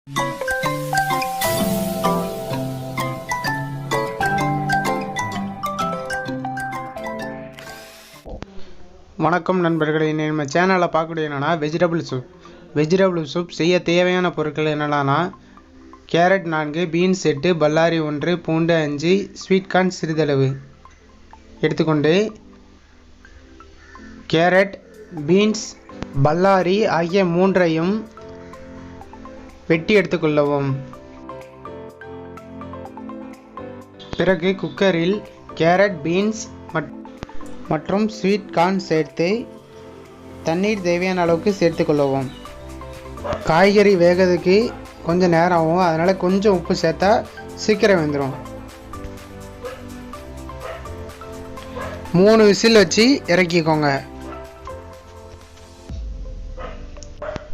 வணக்கம் நண்பர்களே, நம்ம சேனலில் பார்க்கக்கூடிய என்னென்னா வெஜிடபிள் சூப் செய்ய தேவையான பொருட்கள் என்னென்னா கேரட் 4, பீன்ஸ் 8, பல்லாரி 1, பூண்டு 5, ஸ்வீட் கார்ன் சிறிதளவு எடுத்துக்கொண்டு கேரட், பீன்ஸ், பல்லாரி ஆகிய மூன்றையும் வெட்டி எடுத்துக்கொள்ளவும். பிறகு குக்கரில் கேரட், பீன்ஸ் மற்றும் ஸ்வீட் கார்ன் சேர்த்து தண்ணீர் தேவையான அளவுக்கு சேர்த்து கொள்ளவும். காய்கறி வேகிறதுக்கு கொஞ்சம் நேரம் ஆகும், அதனால் கொஞ்சம் உப்பு சேர்த்தா சீக்கிரம் வெந்துடும். 3 விசில் வச்சு இறக்கிக்கோங்க.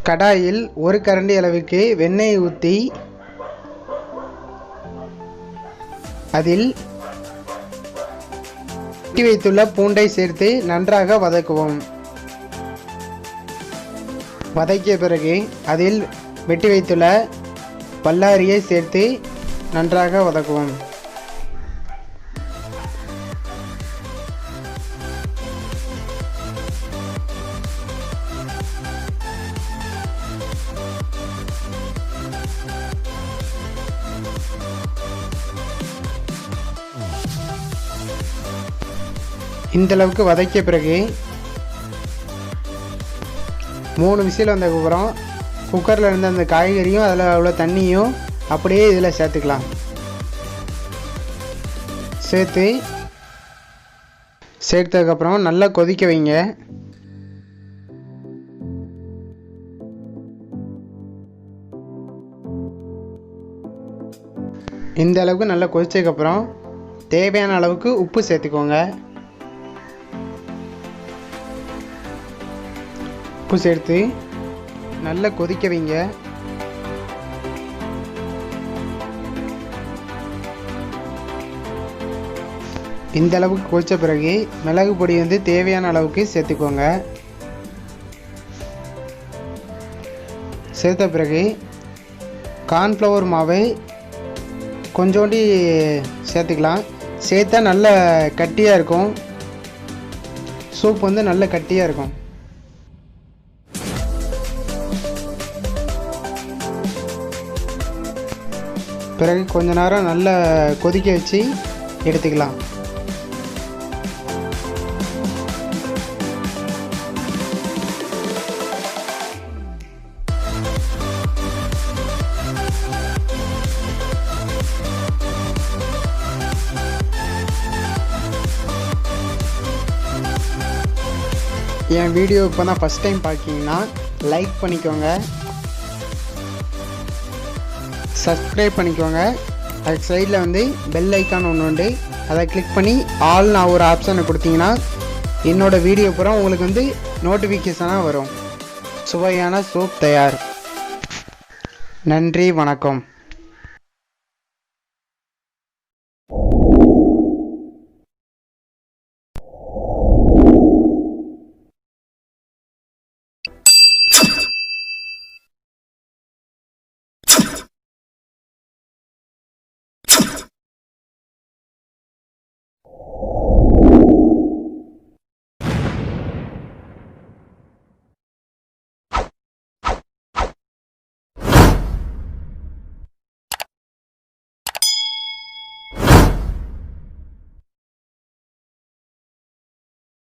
கடாயில் 1 கரண்டி அளவுக்கு வெண்ணெய் ஊற்றி அதில் வெட்டி வைத்துள்ள பூண்டை சேர்த்து நன்றாக வதக்குவோம். வதக்கிய பிறகு அதில் வெட்டி வைத்துள்ள பல்லாரியை சேர்த்து நன்றாக வதக்குவோம். இந்த அளவுக்கு வதக்கிய பிறகு 3 விசில் வந்ததுக்கப்புறம் குக்கரில் இருந்த அந்த காய்கறியும் அதில் உள்ள தண்ணியும் அப்படியே இதில் சேர்த்துக்கலாம். சேர்த்ததுக்கப்புறம் நல்லா கொதிக்க வைங்க. இந்த அளவுக்கு நல்லா கொதிச்சதுக்கப்புறம் தேவையான அளவுக்கு உப்பு சேர்த்துக்கோங்க. உப்பு சேர்த்து நல்லா கொதிக்க வைங்க. இந்த அளவுக்கு கொதித்த பிறகு மிளகு பொடி தேவையான அளவுக்கு சேர்த்துக்கோங்க. சேர்த்த பிறகு கார்ன்ஃப்ளவர் மாவை கொஞ்சோண்டி சேர்த்துக்கலாம். சேர்த்தா நல்ல கட்டியாக இருக்கும். சூப் நல்ல கட்டியாக இருக்கும். பிறகு கொஞ்ச நேரம் நல்லா கொதிக்க வச்சு எடுத்துக்கலாம். என் வீடியோ இப்போ தான் ஃபஸ்ட் டைம் பார்க்கிங்கன்னா லைக் பண்ணிக்கோங்க, சப்ஸ்கிரைப் பண்ணிக்கோங்க. அதுக்கு சைடில் பெல் ஐக்கான் ஒன்று உண்டு, அதை கிளிக் பண்ணி ஆல்னு ஒரு ஆப்ஷனை கொடுத்தீங்கன்னா என்னோடய வீடியோ பூரா உங்களுக்கு நோட்டிஃபிகேஷனாக வரும். சுவையான சூப் தயார். நன்றி, வணக்கம்.